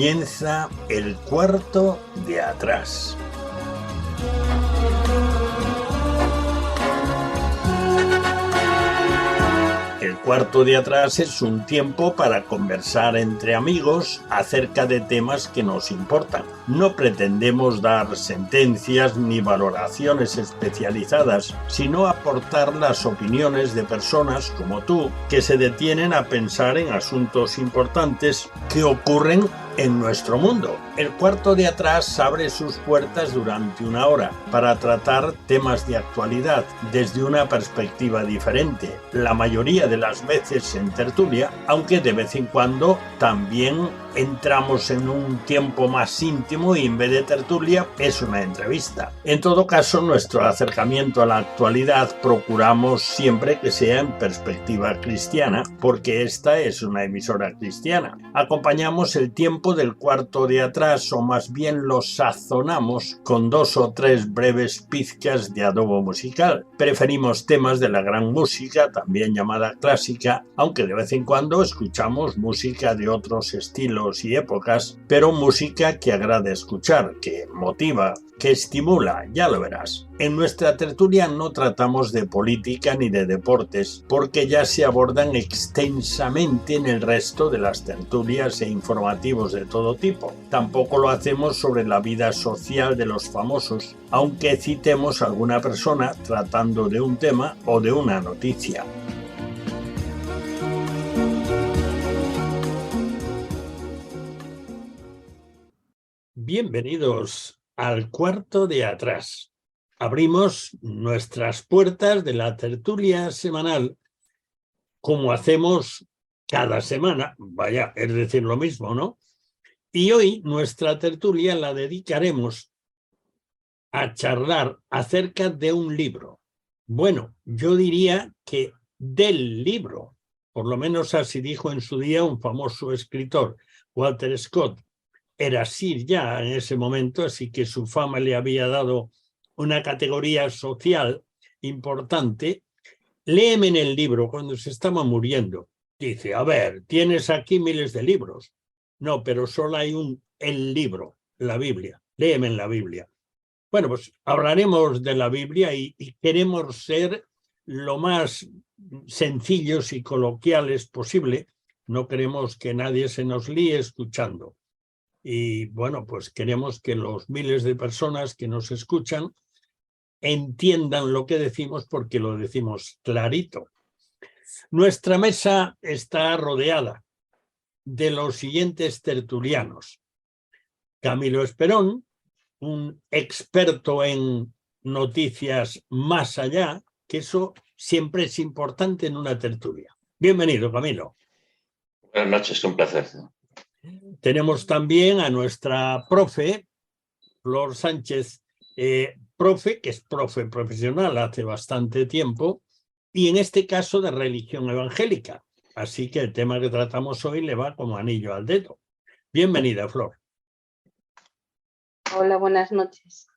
Comienza el cuarto de atrás. El cuarto de atrás es un tiempo para conversar entre amigos acerca de temas que nos importan. No pretendemos dar sentencias ni valoraciones especializadas, sino aportar las opiniones de personas como tú que se detienen a pensar en asuntos importantes que ocurren en nuestro mundo. El cuarto de atrás abre sus puertas durante una hora para tratar temas de actualidad desde una perspectiva diferente, la mayoría de las veces en tertulia, aunque de vez en cuando también entramos en un tiempo más íntimo y en vez de tertulia es una entrevista. En todo caso, nuestro acercamiento a la actualidad procuramos siempre que sea en perspectiva cristiana, porque esta es una emisora cristiana. Acompañamos el tiempo del cuarto de atrás, o más bien lo sazonamos con 2 o 3 breves pizcas de adobo musical. Preferimos temas de la gran música, también llamada clásica, aunque de vez en cuando escuchamos música de otros estilos y épocas, pero música que agrada escuchar, que motiva, que estimula, ya lo verás. En nuestra tertulia no tratamos de política ni de deportes, porque ya se abordan extensamente en el resto de las tertulias e informativos de todo tipo. Tampoco lo hacemos sobre la vida social de los famosos, aunque citemos a alguna persona tratando de un tema o de una noticia. Bienvenidos al cuarto de atrás. Abrimos nuestras puertas de la tertulia semanal como hacemos cada semana, vaya, es decir, lo mismo, ¿no? Y hoy nuestra tertulia la dedicaremos a charlar acerca de un libro. Bueno, yo diría que del libro, por lo menos así dijo en su día un famoso escritor, Walter Scott. Era Sir ya en ese momento, así que su fama le había dado una categoría social importante. Léeme en el libro cuando se estaba muriendo. Dice, a ver, tienes aquí miles de libros. No, pero solo hay el libro, la Biblia. Léeme en la Biblia. Bueno, pues hablaremos de la Biblia y queremos ser lo más sencillos y coloquiales posible. No queremos que nadie se nos líe escuchando. Y bueno, pues queremos que los miles de personas que nos escuchan entiendan lo que decimos porque lo decimos clarito. Nuestra mesa está rodeada de los siguientes tertulianos. Camilo Esperón, un experto en noticias más allá, que eso siempre es importante en una tertulia. Bienvenido, Camilo. Buenas noches, un placer. Tenemos también a nuestra profe, Flor Sánchez, profe, que es profe profesional hace bastante tiempo, y en este caso de religión evangélica. Así que el tema que tratamos hoy le va como anillo al dedo. Bienvenida, Flor. Hola, buenas noches.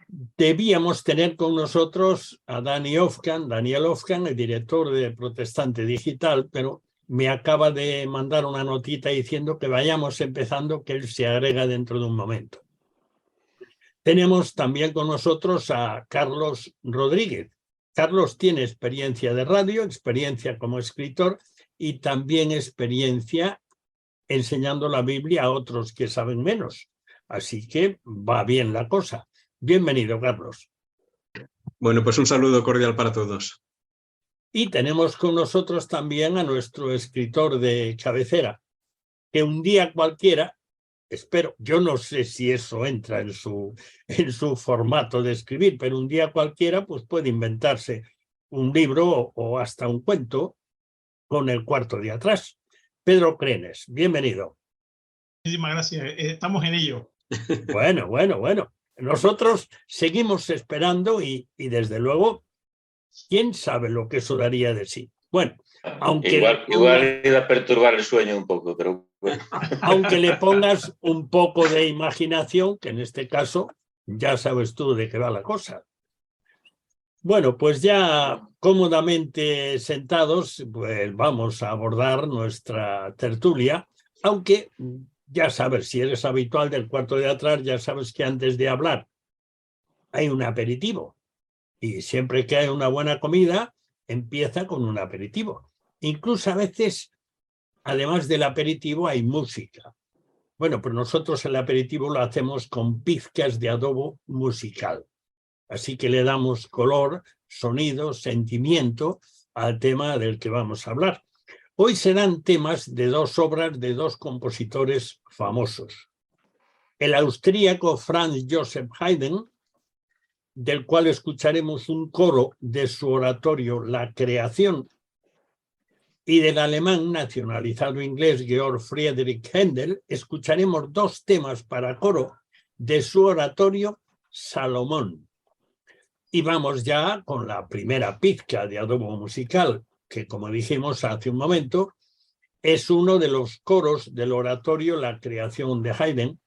Debíamos tener con nosotros a Daniel Ofkan, el director de Protestante Digital, pero me acaba de mandar una notita diciendo que vayamos empezando, que él se agrega dentro de un momento. Tenemos también con nosotros a Carlos Rodríguez. Carlos tiene experiencia de radio, experiencia como escritor y también experiencia enseñando la Biblia a otros que saben menos. Así que va bien la cosa. Bienvenido, Carlos. Bueno, pues un saludo cordial para todos. Y tenemos con nosotros también a nuestro escritor de cabecera, que un día cualquiera, espero, yo no sé si eso entra en su formato de escribir, pero un día cualquiera pues puede inventarse un libro o hasta un cuento con el cuarto de atrás. Pedro Crenes, bienvenido. Muchísimas gracias, estamos en ello. Bueno. Nosotros seguimos esperando y desde luego, ¿quién sabe lo que eso daría de sí? Bueno, aunque... Igual iba a perturbar el sueño un poco, pero bueno. Aunque le pongas un poco de imaginación, que en este caso ya sabes tú de qué va la cosa. Bueno, pues ya cómodamente sentados, pues vamos a abordar nuestra tertulia Aunque, ya sabes, si eres habitual del cuarto de atrás, ya sabes que antes de hablar hay un aperitivo. Y siempre que hay una buena comida, empieza con un aperitivo. Incluso a veces, además del aperitivo, hay música. Bueno, pues nosotros el aperitivo lo hacemos con pizcas de adobo musical. Así que le damos color, sonido, sentimiento al tema del que vamos a hablar. Hoy serán temas de dos obras de dos compositores famosos. El austríaco Franz Joseph Haydn, del cual escucharemos un coro de su oratorio La Creación, y del alemán nacionalizado inglés Georg Friedrich Händel, escucharemos dos temas para coro de su oratorio Salomón. Y vamos ya con la primera pizca de adobo musical, que como dijimos hace un momento, es uno de los coros del oratorio La Creación de Haydn.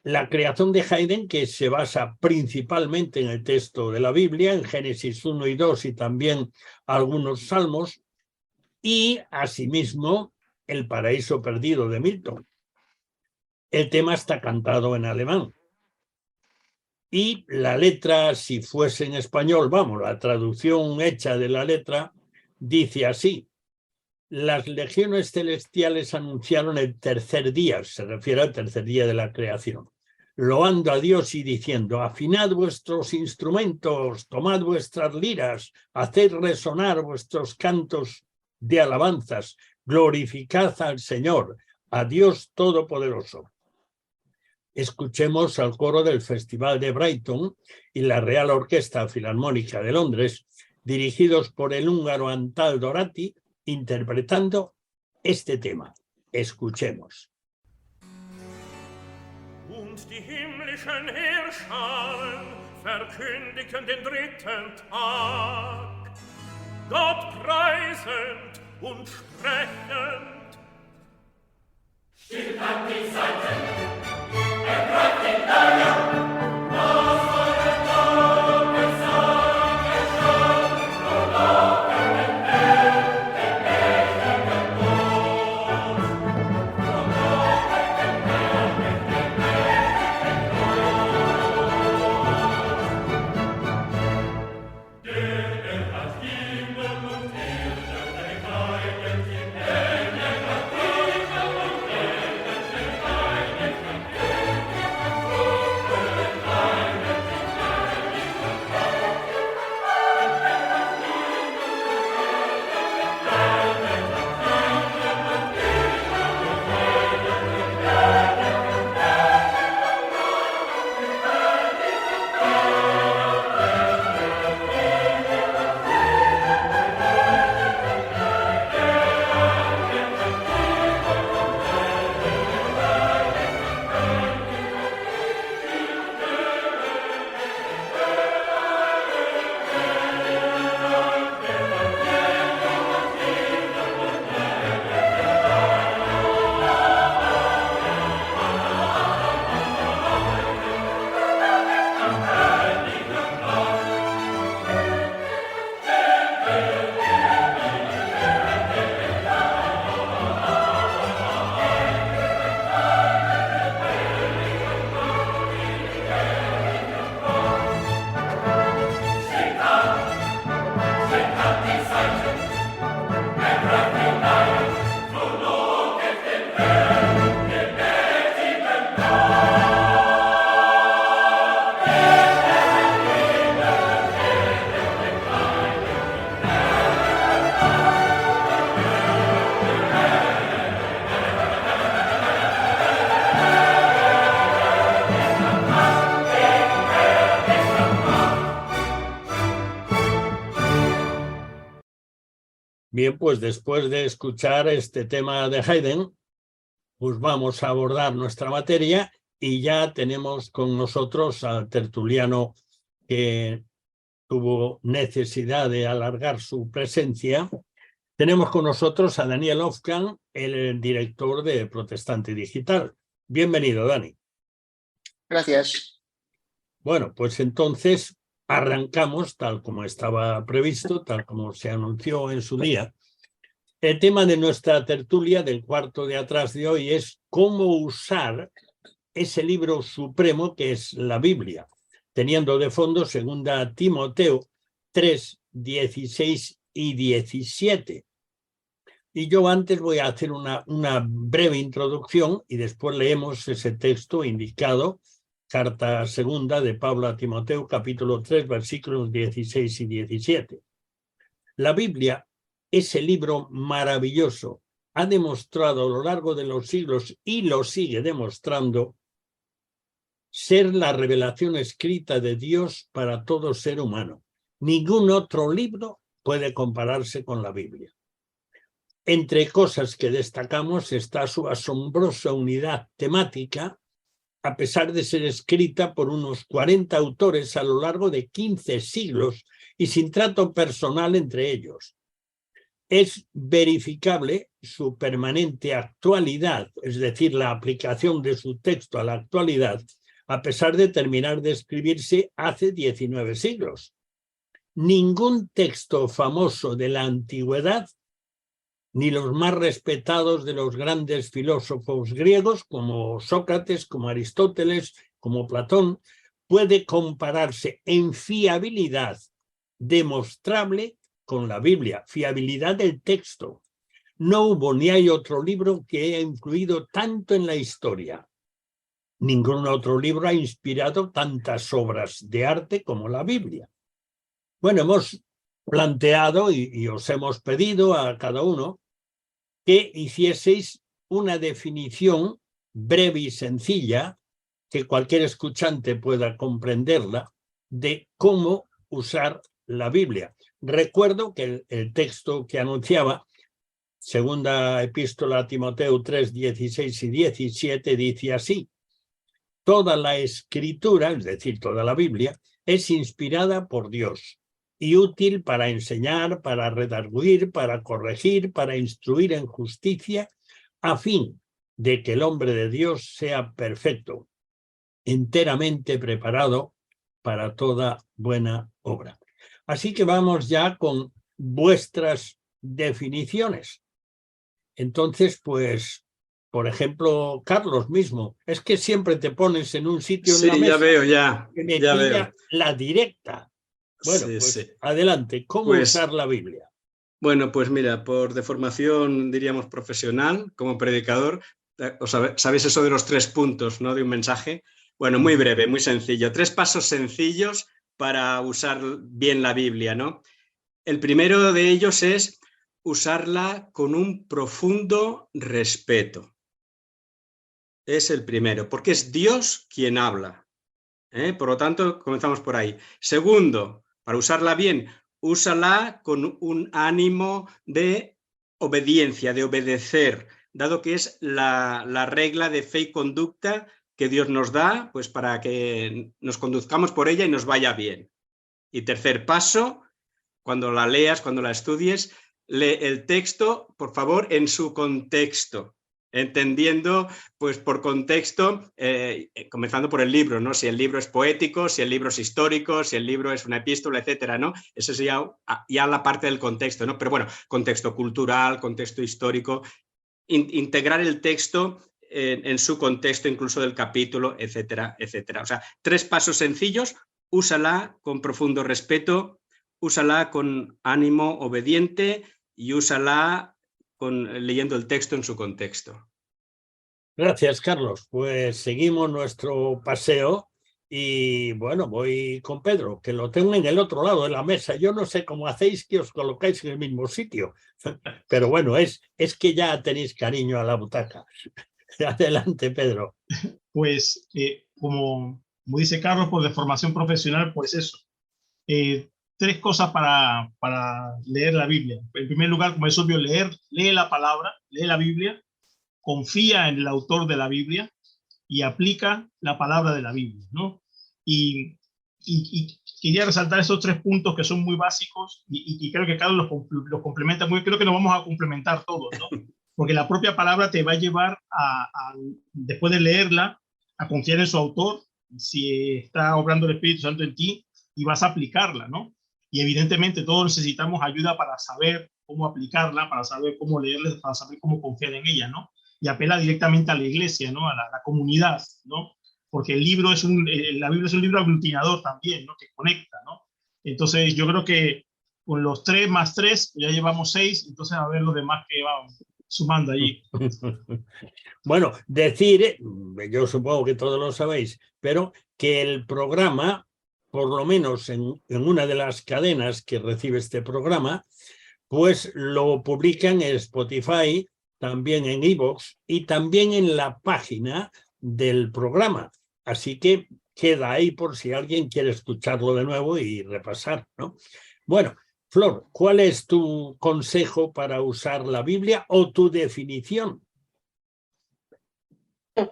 La Creación de Haydn, que se basa principalmente en el texto de la Biblia, en Génesis 1 y 2 y también algunos salmos, y asimismo El Paraíso Perdido de Milton. El tema está cantado en alemán. Y la letra, si fuese en español, vamos, la traducción hecha de la letra, dice así: las legiones celestiales anunciaron el tercer día, se refiere al tercer día de la creación, loando a Dios y diciendo: afinad vuestros instrumentos, tomad vuestras liras, haced resonar vuestros cantos de alabanzas, glorificad al Señor, a Dios Todopoderoso. Escuchemos al coro del Festival de Brighton y la Real Orquesta Filarmónica de Londres, dirigidos por el húngaro Antal Dorati, interpretando este tema. Escuchemos. Und die himmlischen Heerscharen verkündigen den dritten Tag, Gott preisend und sprechend. Still an die Seiten, greift den Leier, Bien, pues después de escuchar este tema de Haydn, pues vamos a abordar nuestra materia y ya tenemos con nosotros al tertuliano que tuvo necesidad de alargar su presencia. Tenemos con nosotros a Daniel Ofkan, el director de Protestante Digital. Bienvenido, Dani. Gracias. Bueno, pues entonces arrancamos tal como estaba previsto, tal como se anunció en su día. El tema de nuestra tertulia del cuarto de atrás de hoy es cómo usar ese libro supremo que es la Biblia, teniendo de fondo 2 Timoteo 3, 16 y 17. Y yo antes voy a hacer una breve introducción y después leemos ese texto indicado, carta segunda de Pablo a Timoteo, capítulo 3, versículos 16 y 17. La Biblia, ese libro maravilloso, ha demostrado a lo largo de los siglos y lo sigue demostrando ser la revelación escrita de Dios para todo ser humano. Ningún otro libro puede compararse con la Biblia. Entre cosas que destacamos está su asombrosa unidad temática, a pesar de ser escrita por unos 40 autores a lo largo de 15 siglos y sin trato personal entre ellos. Es verificable su permanente actualidad, es decir, la aplicación de su texto a la actualidad, a pesar de terminar de escribirse hace 19 siglos. Ningún texto famoso de la antigüedad, ni los más respetados de los grandes filósofos griegos, como Sócrates, como Aristóteles, como Platón, puede compararse en fiabilidad demostrable con la Biblia, fiabilidad del texto. No hubo ni hay otro libro que haya influido tanto en la historia. Ningún otro libro ha inspirado tantas obras de arte como la Biblia. Bueno, hemos planteado y os hemos pedido a cada uno que hicieseis una definición breve y sencilla, que cualquier escuchante pueda comprenderla, de cómo usar la Biblia. Recuerdo que el texto que anunciaba, segunda epístola a Timoteo 3, 16 y 17, dice así: toda la escritura, es decir, toda la Biblia, es inspirada por Dios y útil para enseñar, para redarguir, para corregir, para instruir en justicia, a fin de que el hombre de Dios sea perfecto, enteramente preparado para toda buena obra. Así que vamos ya con vuestras definiciones. Entonces, pues, por ejemplo, Carlos mismo, es que siempre te pones en un sitio en la mesa. Sí, ya veo, que me ya pilla veo. la directa. Bueno, Sí, pues sí. adelante, ¿cómo Pues, usar la Biblia? Bueno, pues mira, por deformación, diríamos, profesional, como predicador, ¿sabéis eso de los 3 puntos, ¿no?, de un mensaje? Bueno, muy breve, muy sencillo. 3 pasos sencillos para usar bien la Biblia, ¿no? El primero de ellos es usarla con un profundo respeto. Es el primero, porque es Dios quien habla. Por lo tanto, comenzamos por ahí. Segundo, para usarla bien, úsala con un ánimo de obediencia, de obedecer, dado que es la regla de fe y conducta que Dios nos da, pues para que nos conduzcamos por ella y nos vaya bien. Y tercer paso, cuando la leas, cuando la estudies, lee el texto, por favor, en su contexto, entendiendo, pues por contexto, comenzando por el libro, ¿no? Si el libro es poético, si el libro es histórico, si el libro es una epístola, etcétera, ¿no? Eso es ya la parte del contexto, ¿no? Pero bueno, contexto cultural, contexto histórico, integrar el texto en su contexto, incluso del capítulo, etcétera, etcétera. O sea, 3 pasos sencillos: úsala con profundo respeto, úsala con ánimo obediente y úsala leyendo el texto en su contexto. Gracias, Carlos. Pues seguimos nuestro paseo y bueno, voy con Pedro, que lo tengo en el otro lado de la mesa. Yo no sé cómo hacéis que os colocáis en el mismo sitio, pero bueno, es que ya tenéis cariño a la butaca. Adelante, Pedro. Pues, como dice Carlos, por deformación profesional, pues eso. 3 cosas para leer la Biblia. En primer lugar, como es obvio, lee la palabra, lee la Biblia, confía en el autor de la Biblia y aplica la palabra de la Biblia, ¿no? Y quería resaltar esos 3 puntos que son muy básicos y creo que Carlos los complementa muy bien. Creo que nos vamos a complementar todos, ¿no? Porque la propia palabra te va a llevar después de leerla, a confiar en su autor, si está obrando el Espíritu Santo en ti, y vas a aplicarla, ¿no? Y evidentemente todos necesitamos ayuda para saber cómo aplicarla, para saber cómo leerla, para saber cómo confiar en ella, ¿no? Y apela directamente a la iglesia, ¿no? A la comunidad, ¿no? Porque el libro la Biblia es un libro aglutinador también, ¿no? Que conecta, ¿no? Entonces yo creo que con los 3 más 3 ya llevamos 6, entonces a ver los demás que van sumando allí. Bueno, decir, yo supongo que todos lo sabéis, pero que el programa, por lo menos en una de las cadenas que recibe este programa, pues lo publican en Spotify, también en iVoox y también en la página del programa. Así que queda ahí por si alguien quiere escucharlo de nuevo y repasar, ¿no? Bueno, Flor, ¿cuál es tu consejo para usar la Biblia o tu definición?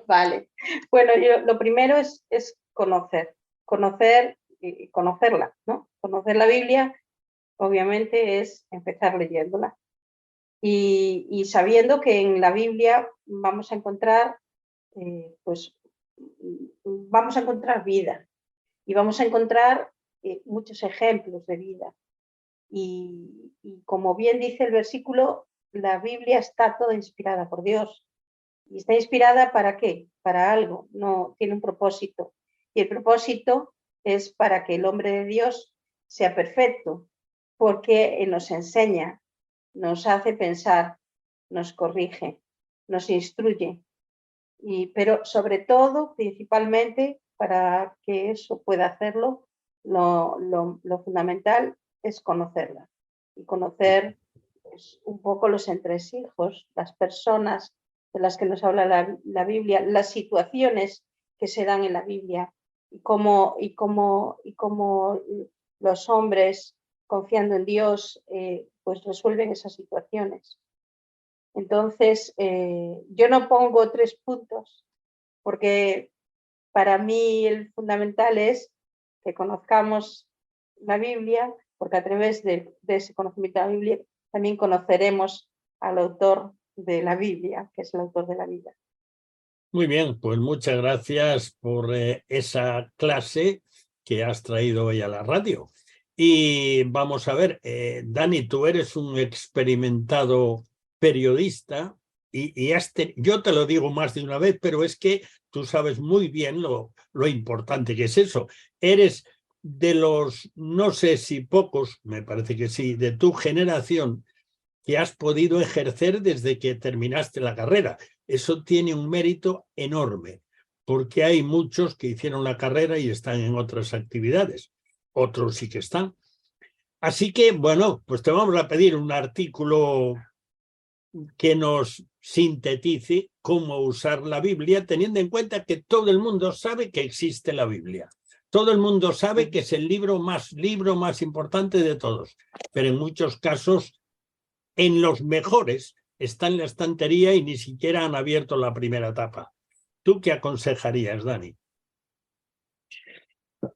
Vale. Bueno, lo primero es conocer y conocerla, ¿no? Conocer la Biblia, obviamente, es empezar leyéndola. Y sabiendo que en la Biblia vamos a encontrar, vamos a encontrar vida y vamos a encontrar muchos ejemplos de vida. Y como bien dice el versículo, la Biblia está toda inspirada por Dios. ¿Y está inspirada para qué? Para algo, no tiene un propósito. Y el propósito es para que el hombre de Dios sea perfecto, porque nos enseña, nos hace pensar, nos corrige, nos instruye. Pero sobre todo, principalmente, para que eso pueda hacerlo, lo fundamental es conocerla. Y conocer pues, un poco los entresijos, las personas de las que nos habla la Biblia, las situaciones que se dan en la Biblia y cómo los hombres, confiando en Dios, pues resuelven esas situaciones. Entonces, yo no pongo 3 puntos, porque para mí el fundamental es que conozcamos la Biblia, porque a través de ese conocimiento de la Biblia también conoceremos al autor de la Biblia, que es el autor de la vida. Muy bien, pues muchas gracias por esa clase que has traído hoy a la radio. Y vamos a ver, Dani, tú eres un experimentado periodista y yo te lo digo más de una vez, pero es que tú sabes muy bien lo importante que es eso. Eres de los, no sé si pocos, me parece que sí, de tu generación que has podido ejercer desde que terminaste la carrera. Eso tiene un mérito enorme, porque hay muchos que hicieron la carrera y están en otras actividades. Otros sí que están. Así que, bueno, pues te vamos a pedir un artículo que nos sintetice cómo usar la Biblia, teniendo en cuenta que todo el mundo sabe que existe la Biblia. Todo el mundo sabe que es el libro más importante de todos, pero en muchos casos, en los mejores, está en la estantería y ni siquiera han abierto la primera tapa. ¿Tú qué aconsejarías, Dani?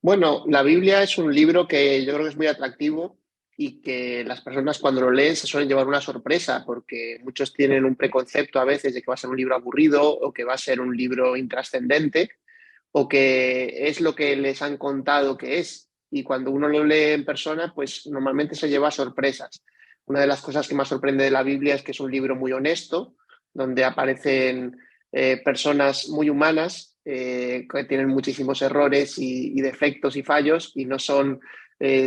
Bueno, la Biblia es un libro que yo creo que es muy atractivo y que las personas cuando lo leen se suelen llevar una sorpresa, porque muchos tienen un preconcepto a veces de que va a ser un libro aburrido o que va a ser un libro intrascendente o que es lo que les han contado que es. Y cuando uno lo lee en persona, pues normalmente se lleva sorpresas. Una de las cosas que más sorprende de la Biblia es que es un libro muy honesto, donde aparecen personas muy humanas que tienen muchísimos errores y defectos y fallos y no son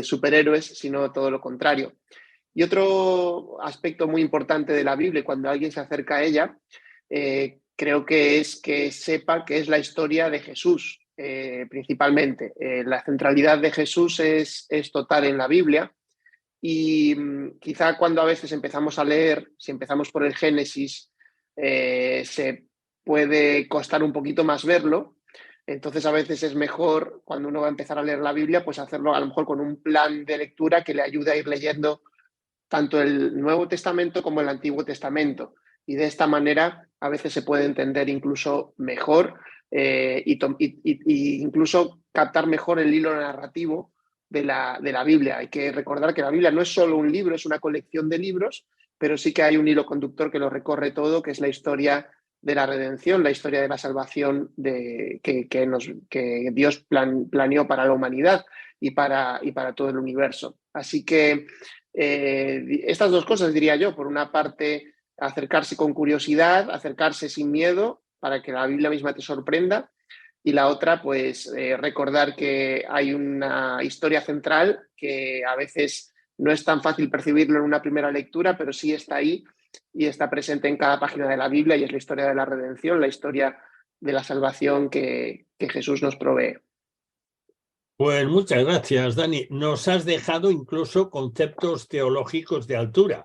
superhéroes, sino todo lo contrario. Y otro aspecto muy importante de la Biblia, cuando alguien se acerca a ella, creo que es que sepa que es la historia de Jesús, principalmente. La centralidad de Jesús es total en la Biblia y quizá cuando a veces empezamos a leer, si empezamos por el Génesis, se puede costar un poquito más verlo. Entonces a veces es mejor cuando uno va a empezar a leer la Biblia, pues hacerlo a lo mejor con un plan de lectura que le ayude a ir leyendo tanto el Nuevo Testamento como el Antiguo Testamento. Y de esta manera a veces se puede entender incluso mejor y incluso captar mejor el hilo narrativo de la Biblia. Hay que recordar que la Biblia no es solo un libro, es una colección de libros, pero sí que hay un hilo conductor que lo recorre todo, que es la historia de la redención, la historia de la salvación que Dios planeó para la humanidad y para todo el universo. Así que Estas dos cosas, diría yo. Por una parte, acercarse con curiosidad, acercarse sin miedo, para que la Biblia misma te sorprenda. Y la otra, pues recordar que hay una historia central que a veces no es tan fácil percibirlo en una primera lectura, pero sí está ahí y está presente en cada página de la Biblia, y es la historia de la redención, la historia de la salvación que Jesús nos provee. Pues muchas gracias, Dani. Nos has dejado incluso conceptos teológicos de altura,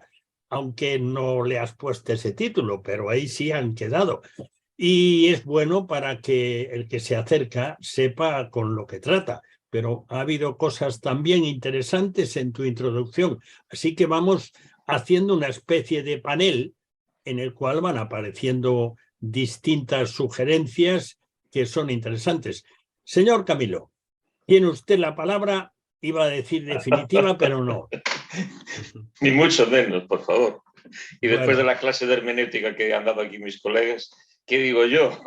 aunque no le has puesto ese título, pero ahí sí han quedado. Y es bueno para que el que se acerca sepa con lo que trata. Pero ha habido cosas también interesantes en tu introducción. Así que vamos haciendo una especie de panel en el cual van apareciendo distintas sugerencias que son interesantes. Señor Camilo, tiene usted la palabra, iba a decir definitiva, pero no. Ni mucho menos, por favor. Y después Bueno. de la clase de hermenéutica que han dado aquí mis colegas, ¿qué digo yo?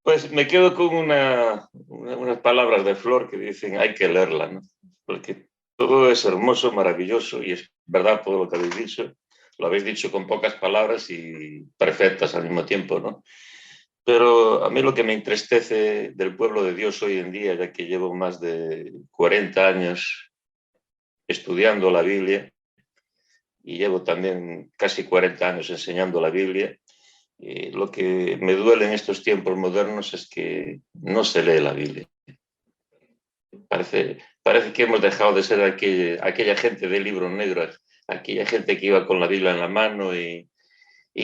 Pues me quedo con unas palabras de Flor que dicen hay que leerla, ¿no? Porque todo es hermoso, maravilloso, y es verdad todo lo que habéis dicho. Lo habéis dicho con pocas palabras y perfectas al mismo tiempo, ¿no? Pero a mí lo que me entristece del pueblo de Dios hoy en día, ya que llevo más de 40 años estudiando la Biblia y llevo también casi 40 años enseñando la Biblia, lo que me duele en estos tiempos modernos es que no se lee la Biblia. Parece que hemos dejado de ser aquella gente de libros negros, aquella gente que iba con la Biblia en la mano y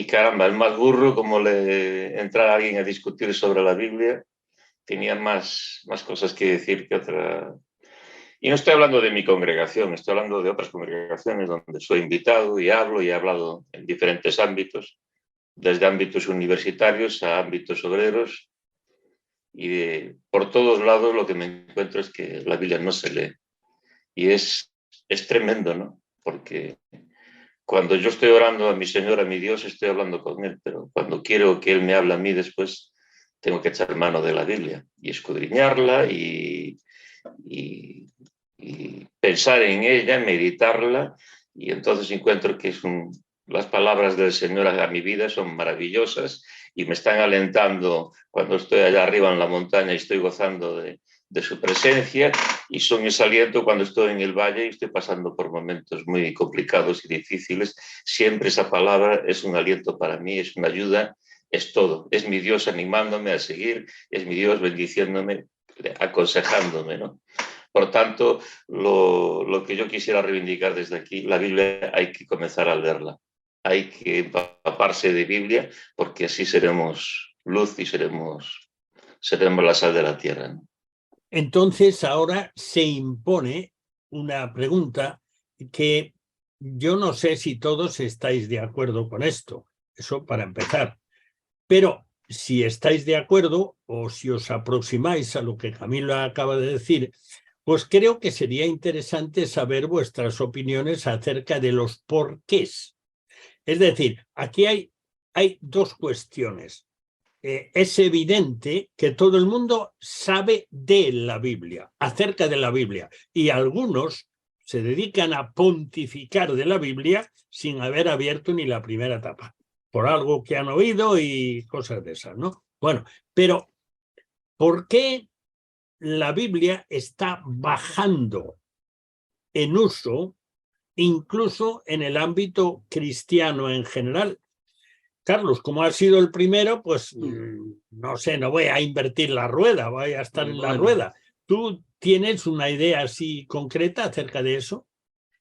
caramba, el más burro, como le entrar a alguien a discutir sobre la Biblia, tenía más cosas que decir que otra. Y no estoy hablando de mi congregación, estoy hablando de otras congregaciones donde soy invitado y hablo y he hablado en diferentes ámbitos, desde ámbitos universitarios a ámbitos obreros, y por todos lados lo que me encuentro es que la Biblia no se lee. Y es tremendo, ¿no? Porque cuando yo estoy orando a mi Señor, a mi Dios, estoy hablando con Él, pero cuando quiero que Él me hable a mí después, tengo que echar mano de la Biblia y escudriñarla y pensar en ella, meditarla, y entonces encuentro que las palabras del Señor a mi vida son maravillosas y me están alentando cuando estoy allá arriba en la montaña y estoy gozando de su presencia, y son ese aliento cuando estoy en el valle y estoy pasando por momentos muy complicados y difíciles. Siempre esa palabra es un aliento para mí, es una ayuda, es todo. Es mi Dios animándome a seguir, es mi Dios bendiciéndome, aconsejándome, ¿no? Por tanto, lo que yo quisiera reivindicar desde aquí, la Biblia hay que comenzar a leerla. Hay que empaparse de Biblia, porque así seremos luz y seremos la sal de la tierra, ¿no? Entonces ahora se impone una pregunta que yo no sé si todos estáis de acuerdo con esto, eso para empezar, pero si estáis de acuerdo o si os aproximáis a lo que Camilo acaba de decir, pues creo que sería interesante saber vuestras opiniones acerca de los porqués. Es decir, aquí hay dos cuestiones. Es evidente que todo el mundo sabe de la Biblia, acerca de la Biblia, y algunos se dedican a pontificar de la Biblia sin haber abierto ni la primera etapa, por algo que han oído y cosas de esas, ¿no? Bueno, pero ¿por qué la Biblia está bajando en uso, incluso en el ámbito cristiano en general? Carlos, como has sido el primero, pues no sé, no voy a invertir la rueda, voy a estar en la rueda. ¿Tú tienes una idea así concreta acerca de eso?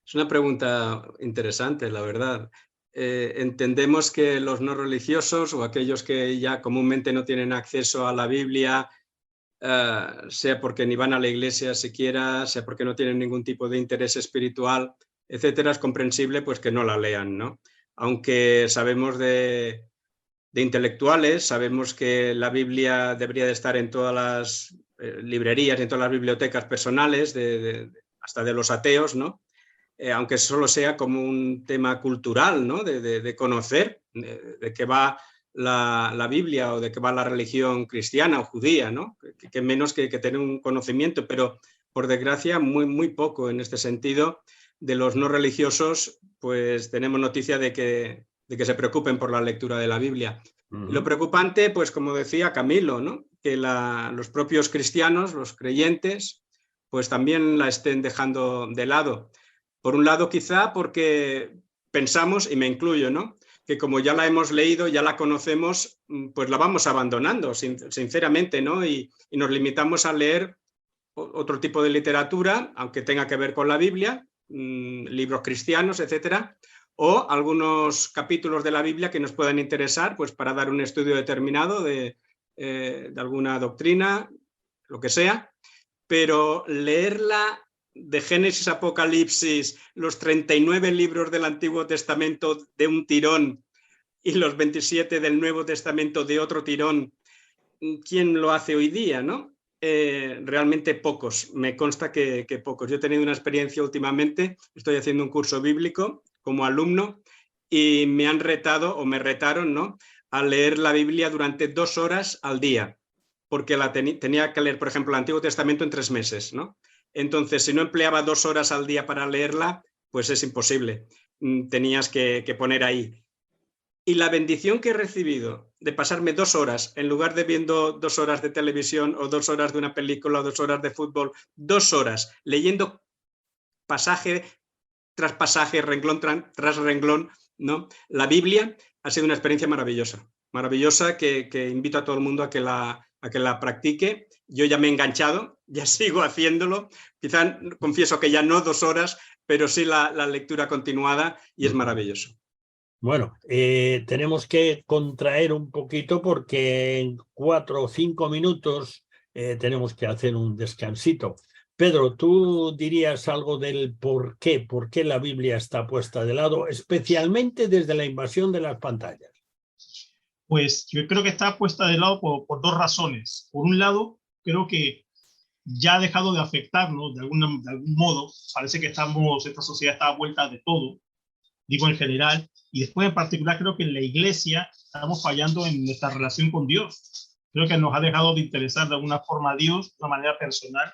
Es una pregunta interesante, la verdad. Entendemos que los no religiosos o aquellos que ya comúnmente no tienen acceso a la Biblia, sea porque ni van a la iglesia siquiera, sea porque no tienen ningún tipo de interés espiritual, etcétera, es comprensible pues que no la lean, ¿no? Aunque sabemos de intelectuales, sabemos que la Biblia debería de estar en todas las librerías, en todas las bibliotecas personales, hasta de los ateos, ¿no? Aunque solo sea como un tema cultural, ¿no? De conocer de qué va la Biblia o de qué va la religión cristiana o judía, ¿no? Que menos que tener un conocimiento, pero por desgracia, muy poco en este sentido. De los no religiosos, pues tenemos noticia de que se preocupen por la lectura de la Biblia. Lo preocupante, pues como decía Camilo, ¿no? Que los propios cristianos, los creyentes, pues también la estén dejando de lado. Por un lado, quizá porque pensamos, y me incluyo, ¿no? Que como ya la hemos leído, ya la conocemos, pues la vamos abandonando, sinceramente, ¿no? Y nos limitamos a leer otro tipo de literatura, aunque tenga que ver con la Biblia, libros cristianos, etcétera, o algunos capítulos de la Biblia que nos puedan interesar, pues para dar un estudio determinado de alguna doctrina, lo que sea, pero leerla de Génesis, Apocalipsis, los 39 libros del Antiguo Testamento de un tirón y los 27 del Nuevo Testamento de otro tirón, ¿quién lo hace hoy día, no? Realmente pocos, me consta que pocos. Yo he tenido una experiencia últimamente, estoy haciendo un curso bíblico como alumno y me han retado o me retaron, ¿no?, a leer la Biblia durante 2 horas al día, porque tenía que leer, por ejemplo, el Antiguo Testamento en 3 meses, ¿no? Entonces, si no empleaba 2 horas al día para leerla, pues es imposible. Tenías que poner ahí. Y la bendición que he recibido de pasarme 2 horas, en lugar de viendo 2 horas de televisión o 2 horas de una película o 2 horas de fútbol, 2 horas leyendo pasaje tras pasaje, renglón tras renglón, ¿no?, la Biblia, ha sido una experiencia maravillosa. Maravillosa que invito a todo el mundo a que la practique. Yo ya me he enganchado, ya sigo haciéndolo. Quizá confieso que ya no 2 horas, pero sí la lectura continuada y es maravilloso. Bueno, tenemos que contraer un poquito porque en 4 o 5 minutos tenemos que hacer un descansito. Pedro, ¿tú dirías algo del por qué la Biblia está puesta de lado, especialmente desde la invasión de las pantallas? Pues yo creo que está puesta de lado por 2 razones. Por un lado, creo que ya ha dejado de afectarnos de algún modo. Parece que esta sociedad está a vuelta de todo, digo en general, y después en particular creo que en la iglesia estamos fallando en nuestra relación con Dios. Creo que nos ha dejado de interesar de alguna forma a Dios de una manera personal,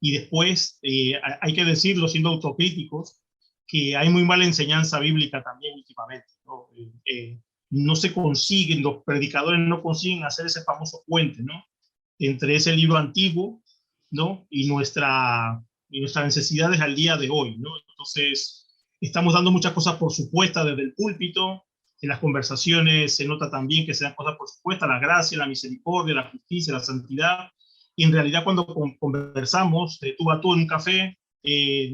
y después hay que decirlo siendo autocríticos, que hay muy mala enseñanza bíblica también últimamente, ¿no? No se consiguen, los predicadores no consiguen hacer ese famoso puente, ¿no?, entre ese libro antiguo, ¿no?, y nuestras necesidades al día de hoy, ¿no? Entonces, estamos dando muchas cosas por supuestas desde el púlpito. En las conversaciones se nota también que se dan cosas por supuestas, la gracia, la misericordia, la justicia, la santidad. Y en realidad cuando conversamos de tú a tú en un café,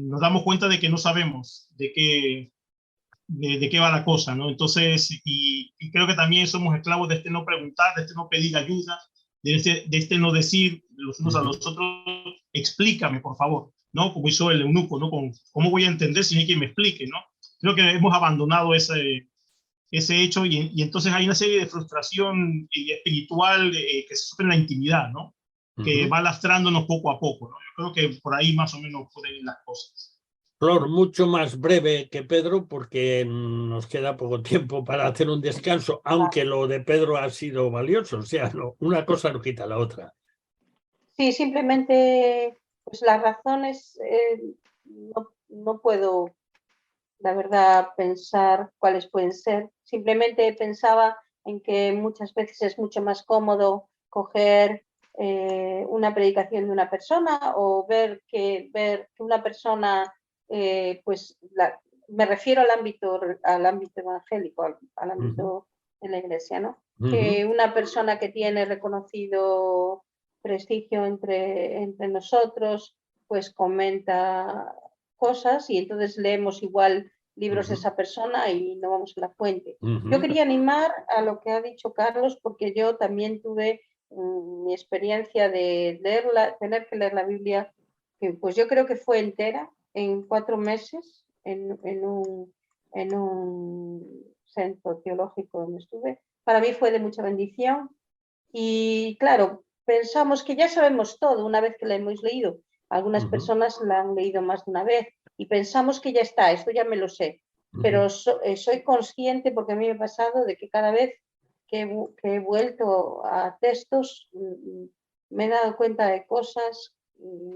nos damos cuenta de que no sabemos de qué va la cosa, ¿no? Entonces, y creo que también somos esclavos de este no preguntar, de este no pedir ayuda, de este no decir los unos a los otros, explícame, por favor, ¿no? Como hizo el eunuco, ¿no? ¿Cómo voy a entender si no hay quien me explique, ¿no? Creo que hemos abandonado ese hecho y entonces hay una serie de frustración espiritual que se sufre en la intimidad, ¿no? Que va lastrándonos poco a poco, ¿no? Yo creo que por ahí más o menos pueden ir las cosas. Flor, mucho más breve que Pedro porque nos queda poco tiempo para hacer un descanso, aunque lo de Pedro ha sido valioso, o sea, no, una cosa no quita la otra. Sí, simplemente pues las razones no puedo, la verdad, pensar cuáles pueden ser. Simplemente pensaba en que muchas veces es mucho más cómodo coger una predicación de una persona o ver que una persona, me refiero al ámbito evangélico, al ámbito de la iglesia, ¿no? Que una persona que tiene reconocido prestigio entre nosotros, pues comenta cosas y entonces leemos igual libros de esa persona y no vamos a la fuente. Yo quería animar a lo que ha dicho Carlos porque yo también tuve mi experiencia de tener que leer la Biblia, que pues yo creo que fue entera en 4 meses en un centro teológico donde estuve. Para mí fue de mucha bendición y claro, pensamos que ya sabemos todo una vez que la hemos leído. Algunas personas la han leído más de una vez y pensamos que ya está, esto ya me lo sé. Pero soy consciente, porque a mí me ha pasado, de que cada vez que he vuelto a textos me he dado cuenta de cosas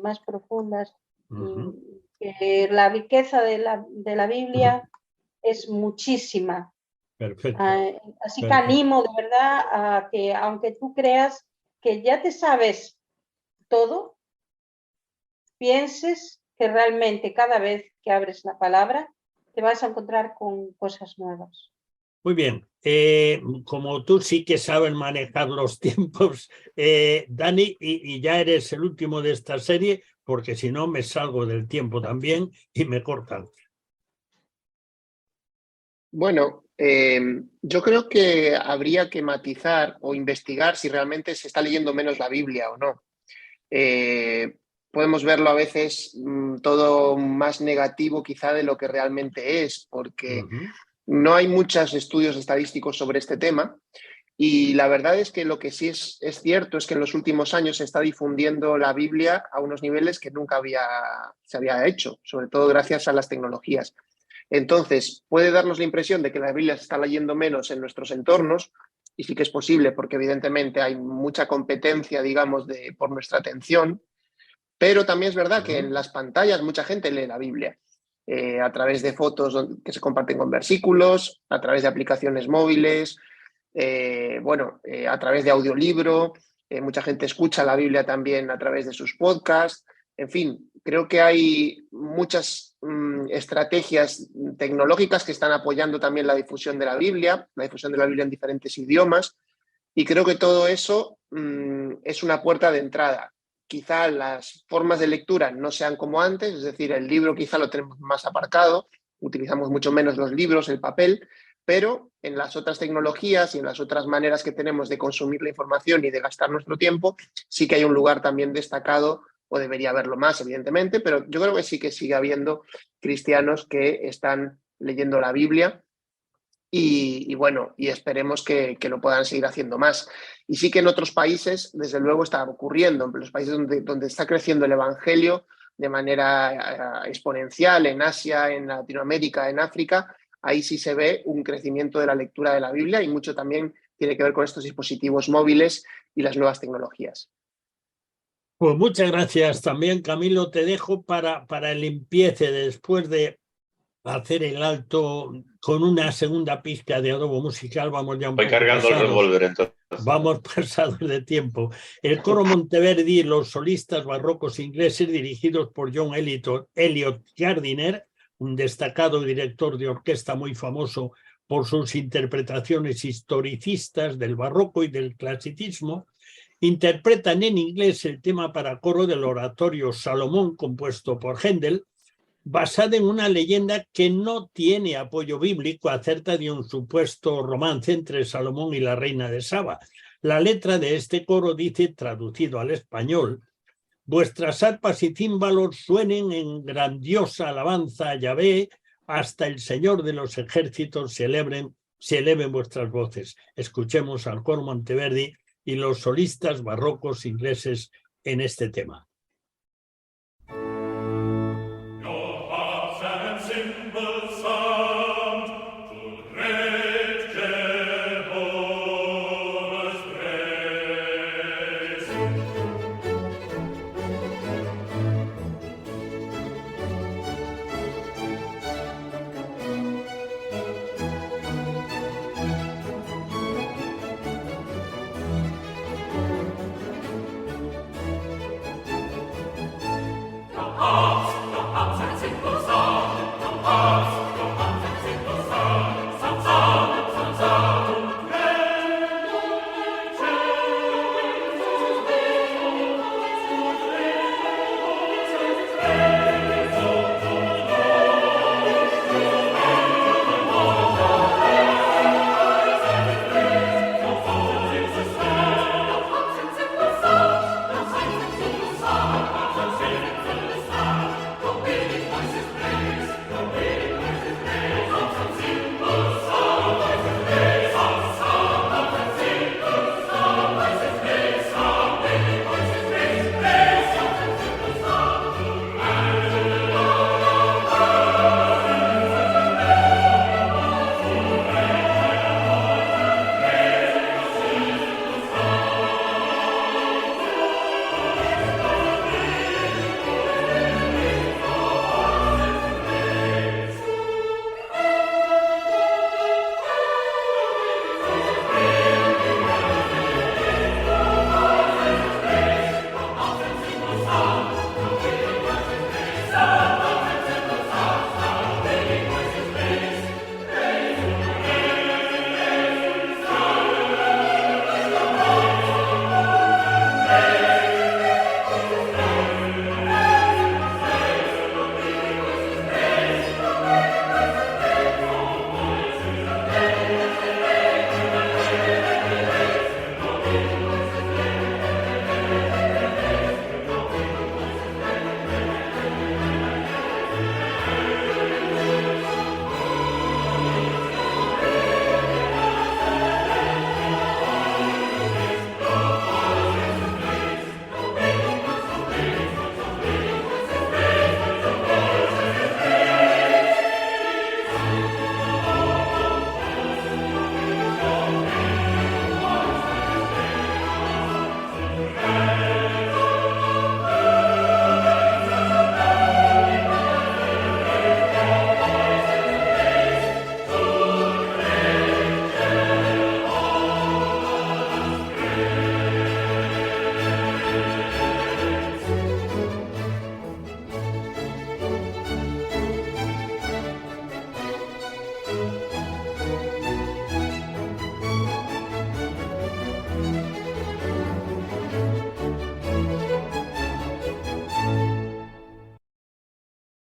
más profundas. Ujú. Que la riqueza de la Biblia es muchísima. Perfecto. Así que Perfecto. animo de verdad a que, aunque tú creas que ya te sabes todo, pienses que realmente cada vez que abres la palabra te vas a encontrar con cosas nuevas. Muy bien. Como tú sí que sabes manejar los tiempos, Dani, y ya eres el último de esta serie, porque si no me salgo del tiempo también y me cortan. Bueno, yo creo que habría que matizar o investigar si realmente se está leyendo menos la Biblia o no. Podemos verlo a veces todo más negativo quizá de lo que realmente es, porque no hay muchos estudios estadísticos sobre este tema. Y la verdad es que lo que sí es cierto es que en los últimos años se está difundiendo la Biblia a unos niveles que nunca se había hecho, sobre todo gracias a las tecnologías. Entonces, puede darnos la impresión de que la Biblia se está leyendo menos en nuestros entornos, y sí que es posible porque evidentemente hay mucha competencia, digamos, por nuestra atención, pero también es verdad que en las pantallas mucha gente lee la Biblia. A través de fotos que se comparten con versículos, a través de aplicaciones móviles, a través de audiolibro, mucha gente escucha la Biblia también a través de sus podcasts. En fin, creo que hay muchas estrategias tecnológicas que están apoyando también la difusión de la Biblia en diferentes idiomas, y creo que todo eso es una puerta de entrada. Quizá las formas de lectura no sean como antes, es decir, el libro quizá lo tenemos más aparcado, utilizamos mucho menos los libros, el papel, pero en las otras tecnologías y en las otras maneras que tenemos de consumir la información y de gastar nuestro tiempo, sí que hay un lugar también destacado, o debería haberlo más, evidentemente, pero yo creo que sí que sigue habiendo cristianos que están leyendo la Biblia. Y esperemos que lo puedan seguir haciendo más. Y sí que en otros países, desde luego, está ocurriendo, en los países donde está creciendo el Evangelio de manera exponencial, en Asia, en Latinoamérica, en África, ahí sí se ve un crecimiento de la lectura de la Biblia, y mucho también tiene que ver con estos dispositivos móviles y las nuevas tecnologías. Pues muchas gracias también, Camilo. Te dejo para el empiece, después de hacer el alto con una segunda pizca de adobo musical. Vamos ya un Voy poco cargando pasados. el revólver, entonces. Vamos pasados de tiempo. El coro Monteverdi y los solistas barrocos ingleses, dirigidos por John Eliot Gardiner, un destacado director de orquesta muy famoso por sus interpretaciones historicistas del barroco y del clasicismo, interpretan en inglés el tema para coro del oratorio Salomón, compuesto por Händel, basada en una leyenda que no tiene apoyo bíblico acerca de un supuesto romance entre Salomón y la reina de Saba. La letra de este coro dice, traducido al español: vuestras arpas y címbalos suenen en grandiosa alabanza a Yahvé, hasta el Señor de los ejércitos se eleven vuestras voces. Escuchemos al coro Monteverdi y los solistas barrocos ingleses en este tema.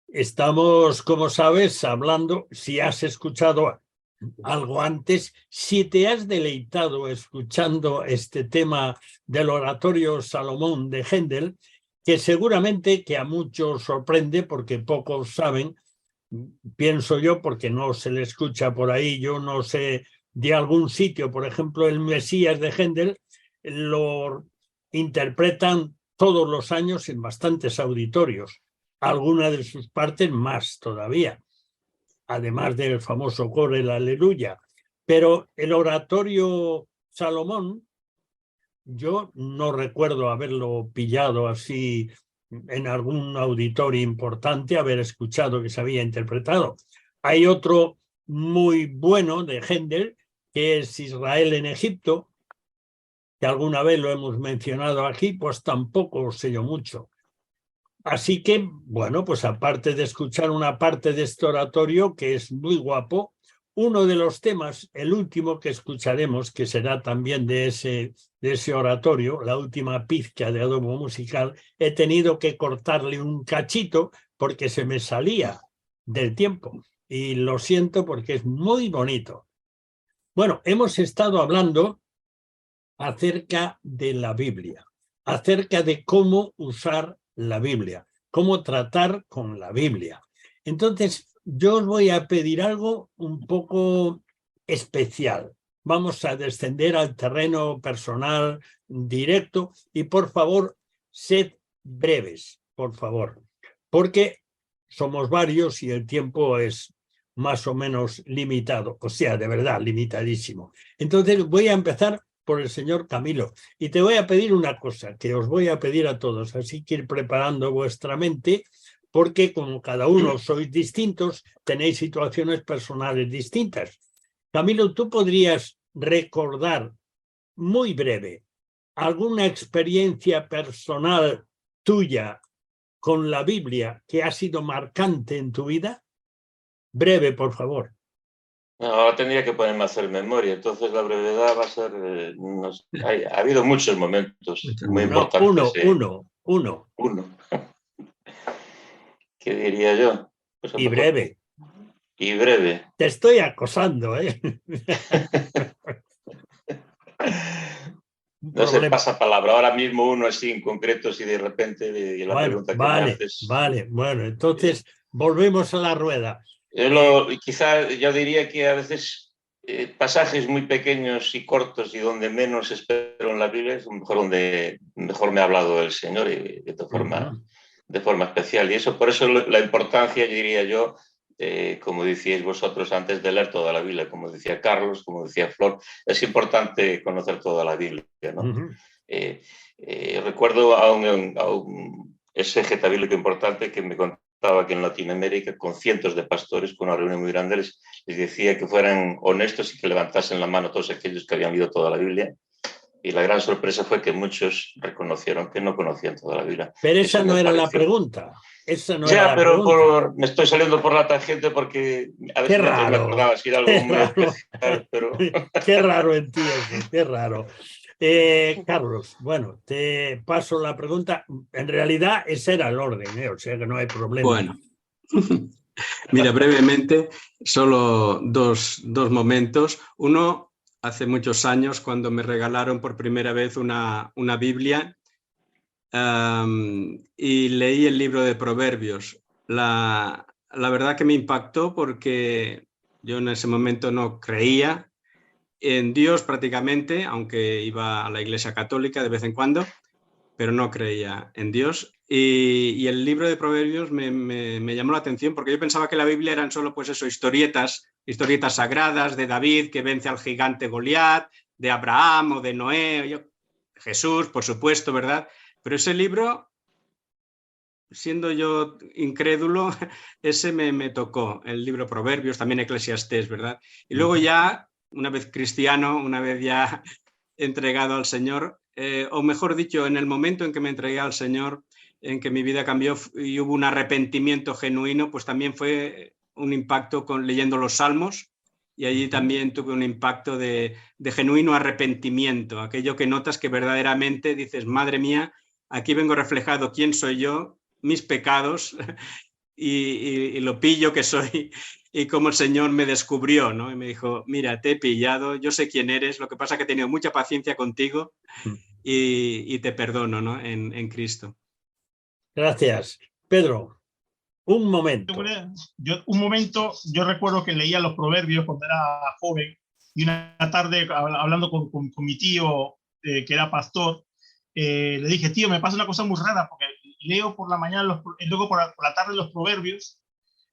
Estamos, como sabes, hablando, si has escuchado algo antes, si te has deleitado escuchando este tema del oratorio Salomón de Händel, que seguramente que a muchos sorprende porque pocos saben, pienso yo, porque no se le escucha por ahí, yo no sé de algún sitio, por ejemplo, el Mesías de Händel lo interpretan todos los años en bastantes auditorios, alguna de sus partes más todavía, además del famoso coro el Aleluya. Pero el oratorio Salomón, yo no recuerdo haberlo pillado así en algún auditorio importante, haber escuchado que se había interpretado. Hay otro muy bueno de Händel, que es Israel en Egipto, que alguna vez lo hemos mencionado aquí, pues tampoco sé yo mucho. Así que, bueno, pues aparte de escuchar una parte de este oratorio, que es muy guapo, uno de los temas, el último que escucharemos, que será también de ese oratorio, la última pizca de adobo musical, he tenido que cortarle un cachito porque se me salía del tiempo. Y lo siento porque es muy bonito. Bueno, hemos estado hablando acerca de la Biblia, acerca de cómo usar la Biblia, cómo tratar con la Biblia. Entonces, yo os voy a pedir algo un poco especial. Vamos a descender al terreno personal directo y, por favor, sed breves, por favor, porque somos varios y el tiempo es más o menos limitado, o sea, de verdad, limitadísimo. Entonces, voy a empezar por el señor Camilo. Y te voy a pedir una cosa, que os voy a pedir a todos, así que ir preparando vuestra mente, porque como cada uno sois distintos, tenéis situaciones personales distintas. Camilo, ¿tú podrías recordar muy breve alguna experiencia personal tuya con la Biblia que ha sido marcante en tu vida? Breve, por favor. Ahora tendría que ponerme a hacer memoria, entonces la brevedad va a ser... ha habido muchos momentos muy importantes. Uno. ¿Qué diría yo? Pues y breve. Y breve. Te estoy acosando, ¿eh? No se pasa palabra. Ahora mismo uno así en concreto, si de repente la pregunta que me haces... Vale. Bueno, entonces volvemos a la rueda. Quizá yo diría que a veces pasajes muy pequeños y cortos y donde menos espero en la Biblia es donde mejor me ha hablado el Señor y de forma especial. Y eso, por eso la importancia, diría yo, como decíais vosotros antes, de leer toda la Biblia, como decía Carlos, como decía Flor, es importante conocer toda la Biblia, ¿no? Recuerdo a un exégeta bíblico importante que me contaba que en Latinoamérica, con cientos de pastores, con una reunión muy grande, les decía que fueran honestos y que levantasen la mano todos aquellos que habían leído toda la Biblia. Y la gran sorpresa fue que muchos reconocieron que no conocían toda la Biblia. Pero esa no era la pregunta. Me estoy saliendo por la tangente porque a veces me acordaba si era algo muy especial. Pero... Qué raro en ti eso, qué raro. Carlos, bueno, te paso la pregunta. En realidad ese era el orden, o sea que no hay problema. Bueno, mira, brevemente, solo dos momentos. Uno, hace muchos años, cuando me regalaron por primera vez una Biblia y leí el libro de Proverbios. La verdad que me impactó porque yo en ese momento no creía en Dios prácticamente, aunque iba a la Iglesia Católica de vez en cuando, pero no creía en Dios. Y el libro de Proverbios me llamó la atención porque yo pensaba que la Biblia eran solo, pues eso, historietas sagradas de David que vence al gigante Goliat, de Abraham o de Noé, Jesús, por supuesto, ¿verdad? Pero ese libro, siendo yo incrédulo, ese me tocó, el libro Proverbios, también Eclesiastés, ¿verdad? Y luego ya, una vez cristiano, una vez ya entregado al Señor, o mejor dicho, en el momento en que me entregué al Señor, en que mi vida cambió y hubo un arrepentimiento genuino, pues también fue un impacto leyendo los Salmos, y allí también tuve un impacto de genuino arrepentimiento, aquello que notas que verdaderamente dices, madre mía, aquí vengo reflejado quién soy yo, mis pecados, y lo pillo que soy y cómo el Señor me descubrió, ¿no? Y me dijo, mira, te he pillado, yo sé quién eres, lo que pasa es que he tenido mucha paciencia contigo y te perdono, ¿no? En Cristo. Gracias. Pedro, un momento. Yo recuerdo que leía los proverbios cuando era joven y una tarde hablando con mi tío, que era pastor, le dije, tío, me pasa una cosa muy rara porque leo por la mañana, luego por la tarde los proverbios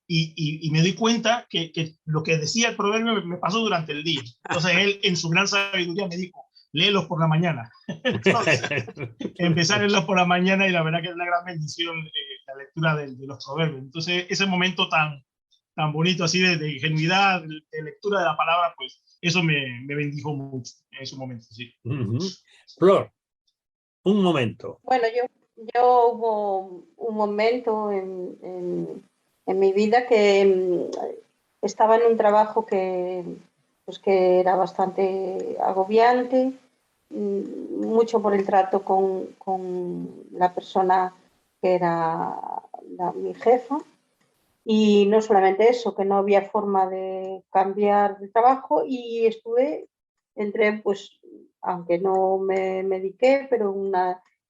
y me doy cuenta que lo que decía el proverbio me pasó durante el día. Entonces él, en su gran sabiduría, me dijo, léelos por la mañana. Entonces, empecé a leerlos por la mañana y la verdad que es una gran bendición la lectura de los proverbios. Entonces, ese momento tan bonito así de ingenuidad, de lectura de la palabra, pues eso me bendijo mucho en ese momento, sí. Flor, un momento. Bueno, yo hubo un momento en mi vida que estaba en un trabajo pues que era bastante agobiante, mucho por el trato con la persona que era mi jefa. Y no solamente eso, que no había forma de cambiar de trabajo y entré pues, aunque no me mediqué, pero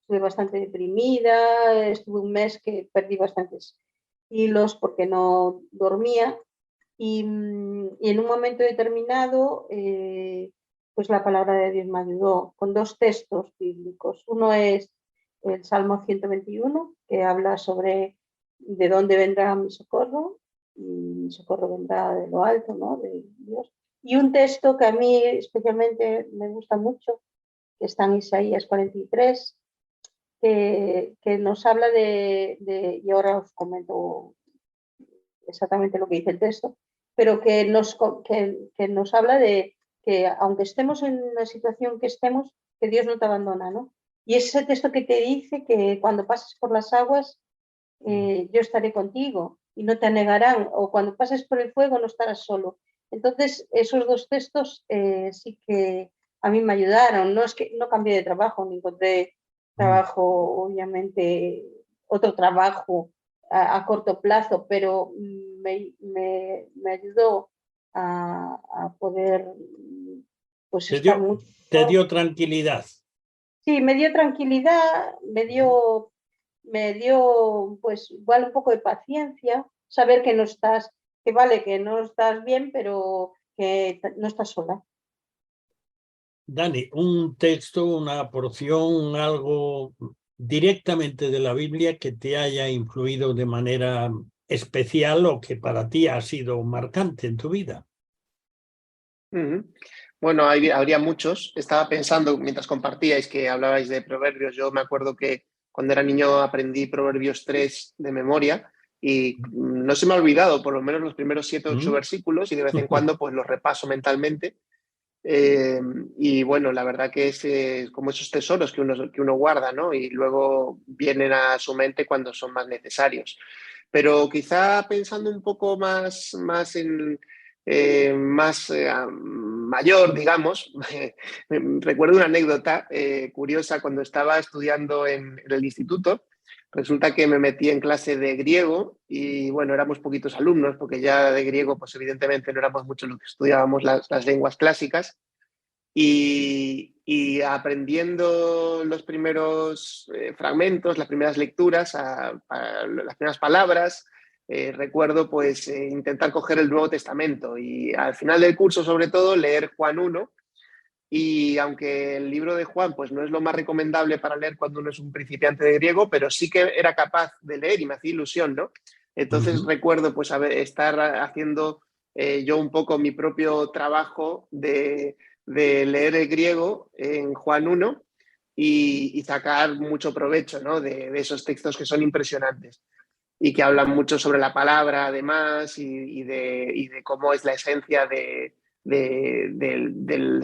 estuve bastante deprimida, estuve un mes que perdí bastantes hilos porque no dormía y en un momento determinado pues la palabra de Dios me ayudó con dos textos bíblicos. Uno es el Salmo 121, que habla sobre de dónde vendrá mi socorro, y mi socorro vendrá de lo alto, ¿no? De Dios. Y un texto que a mí especialmente me gusta mucho, que está en Isaías 43, que nos habla y ahora os comento exactamente lo que dice el texto, pero que nos habla de que aunque estemos en la situación que estemos, que Dios no te abandona, ¿no? Y es ese texto que te dice que cuando pases por las aguas, yo estaré contigo y no te anegarán, o cuando pases por el fuego no estarás solo. Entonces, esos dos textos sí que a mí me ayudaron. No es que no cambié de trabajo, ni encontré trabajo, obviamente, otro trabajo a corto plazo, pero me ayudó a poder pues estar mucho. Te dio tranquilidad. Sí, me dio tranquilidad, me dio pues igual un poco de paciencia, saber que no estás, que vale, que no estás bien, pero que no estás sola. Dani, un texto, una porción, algo directamente de la Biblia que te haya influido de manera especial o que para ti ha sido marcante en tu vida. Bueno, habría muchos. Estaba pensando, mientras compartíais que hablabais de proverbios, yo me acuerdo que cuando era niño aprendí Proverbios 3 de memoria y no se me ha olvidado por lo menos los primeros 7 o 8 versículos y de vez en cuando pues los repaso mentalmente. Y bueno, la verdad que es como esos tesoros que uno guarda, ¿no? Y luego vienen a su mente cuando son más necesarios. Pero quizá pensando un poco más mayor, digamos, recuerdo una anécdota curiosa cuando estaba estudiando en el instituto. Resulta que me metí en clase de griego y bueno, éramos poquitos alumnos porque ya de griego pues evidentemente no éramos muchos los que estudiábamos las lenguas clásicas y aprendiendo los primeros fragmentos, las primeras lecturas, las primeras palabras, recuerdo pues intentar coger el Nuevo Testamento y al final del curso sobre todo leer Juan 1. Y aunque el libro de Juan pues no es lo más recomendable para leer cuando uno es un principiante de griego, pero sí que era capaz de leer y me hacía ilusión, ¿no? Entonces recuerdo pues estar haciendo yo un poco mi propio trabajo de leer el griego en Juan 1 y sacar mucho provecho, ¿no? de esos textos que son impresionantes y que hablan mucho sobre la palabra además y de cómo es la esencia del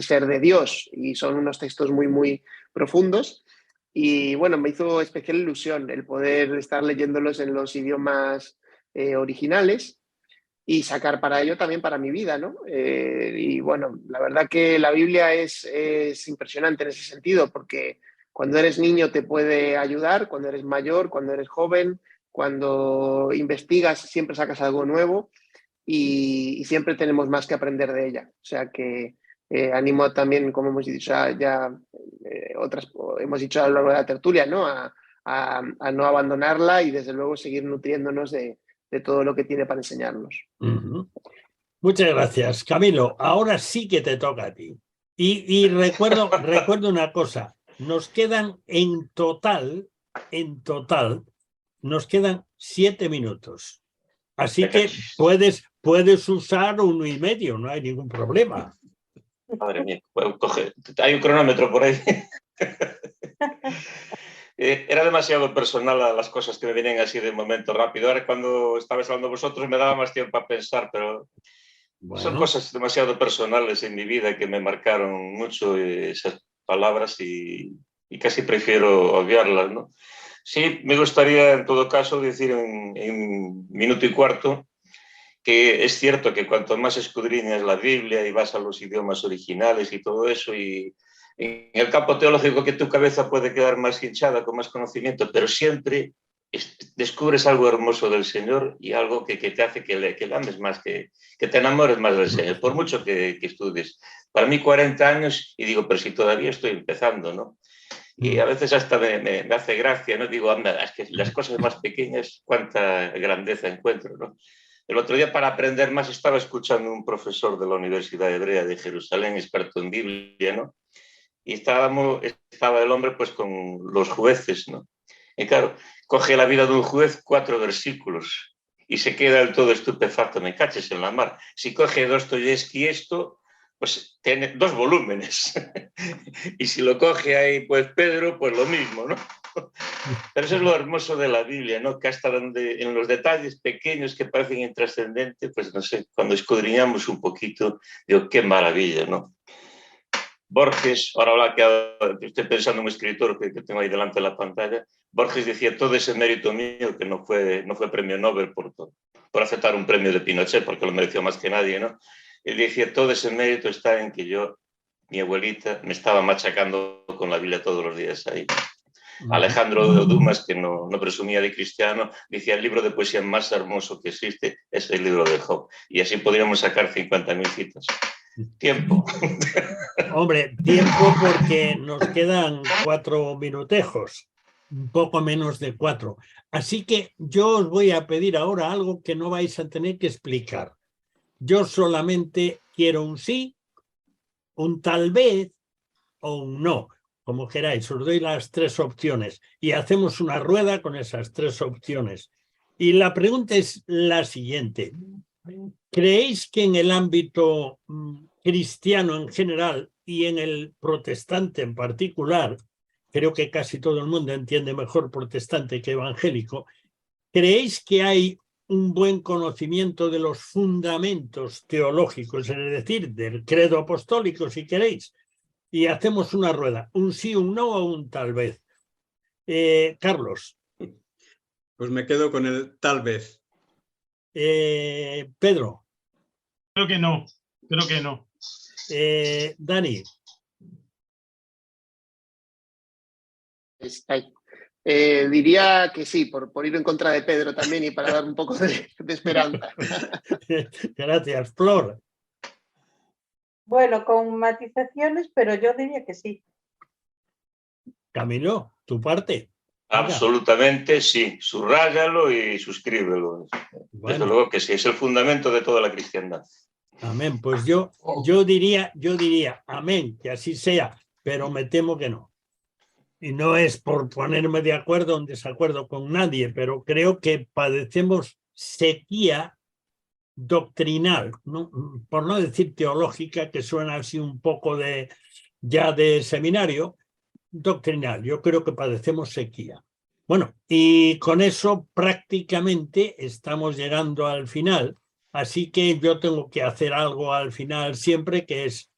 ser de Dios y son unos textos muy, muy profundos y bueno, me hizo especial ilusión el poder estar leyéndolos en los idiomas originales y sacar para ello también para mi vida, ¿no? Y bueno, la verdad que la Biblia es impresionante en ese sentido porque cuando eres niño te puede ayudar, cuando eres mayor, cuando eres joven, Cuando investigas siempre sacas algo nuevo y siempre tenemos más que aprender de ella. O sea que animo también, como hemos dicho hemos dicho a lo largo de la tertulia, ¿no? A no abandonarla y desde luego seguir nutriéndonos de todo lo que tiene para enseñarnos. Muchas gracias, Camilo. Ahora sí que te toca a ti. Y recuerdo una cosa, nos quedan en total, nos quedan 7 minutos. Así que puedes usar 1,5, no hay ningún problema. Madre mía, hay un cronómetro por ahí. Era demasiado personal a las cosas que me vienen así de momento rápido. Ahora cuando estabais hablando vosotros me daba más tiempo a pensar, pero son cosas demasiado personales en mi vida que me marcaron mucho esas palabras y casi prefiero obviarlas, ¿no? Sí, me gustaría en todo caso decir en minuto y cuarto que es cierto que cuanto más escudriñas la Biblia y vas a los idiomas originales y todo eso, y en el campo teológico que tu cabeza puede quedar más hinchada, con más conocimiento, pero siempre descubres algo hermoso del Señor y algo que te hace que le ames más, que te enamores más del Señor, por mucho que estudies. Para mí 40 años, y digo, pero si todavía estoy empezando, ¿no? Y a veces hasta me hace gracia, ¿no? Digo, anda, es que las cosas más pequeñas, cuánta grandeza encuentro, ¿no? El otro día, para aprender más, estaba escuchando a un profesor de la Universidad Hebrea de Jerusalén, experto en Biblia, ¿no? Y estaba el hombre pues con los jueces, ¿no? Y claro, coge la vida de un juez 4 versículos y se queda del todo estupefacto, me caches en la mar. Si coge Dostoyevsky esto, pues tiene 2 volúmenes. Y si lo coge ahí pues Pedro, pues lo mismo, ¿no? Pero eso es lo hermoso de la Biblia, ¿no? Que hasta en los detalles pequeños que parecen intrascendentes, pues no sé, cuando escudriñamos un poquito, digo, qué maravilla, ¿no? Borges, ahora que estoy pensando en un escritor que tengo ahí delante de la pantalla, Borges decía, todo ese mérito mío, que no fue premio Nobel por aceptar un premio de Pinochet, porque lo mereció más que nadie, ¿no? Él decía, todo ese mérito está en que mi abuelita, me estaba machacando con la Biblia todos los días ahí. Alejandro Dumas, que no presumía de cristiano, decía, el libro de poesía más hermoso que existe es el libro de Job. Y así podríamos sacar 50.000 citas. Tiempo. Hombre, tiempo porque nos quedan 4 minutejos, un poco menos de 4. Así que yo os voy a pedir ahora algo que no vais a tener que explicar. Yo solamente quiero un sí, un tal vez o un no, como queráis. Os doy las 3 opciones y hacemos una rueda con esas 3 opciones. Y la pregunta es la siguiente. ¿Creéis que en el ámbito cristiano en general y en el protestante en particular, creo que casi todo el mundo entiende mejor protestante que evangélico, creéis que hay un buen conocimiento de los fundamentos teológicos, es decir, del credo apostólico, si queréis? Y hacemos una rueda, un sí, un no o un tal vez. Carlos. Pues me quedo con el tal vez. Pedro. Creo que no. Dani. Diría que sí, por ir en contra de Pedro también y para dar un poco de esperanza. Gracias. Flor. Bueno, con matizaciones, pero yo diría que sí. Camilo, tu parte. Absolutamente sí, subráyalo y suscríbelo. Bueno. Desde luego que sí, es el fundamento de toda la cristiandad. Amén, pues yo diría amén, que así sea, pero me temo que no. Y no es por ponerme de acuerdo o en desacuerdo con nadie, pero creo que padecemos sequía doctrinal, ¿no? Por no decir teológica, que suena así un poco ya de seminario, doctrinal. Yo creo que padecemos sequía. Bueno, y con eso prácticamente estamos llegando al final, así que yo tengo que hacer algo al final siempre, que es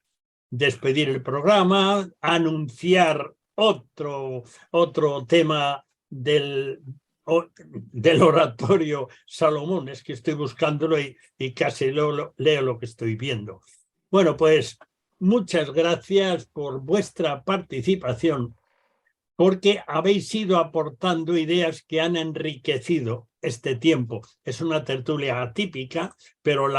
despedir el programa, anunciar otro tema del oratorio Salomón. Es que estoy buscándolo y casi leo lo que estoy viendo. Bueno, pues muchas gracias por vuestra participación porque habéis ido aportando ideas que han enriquecido este tiempo. Es una tertulia atípica, pero le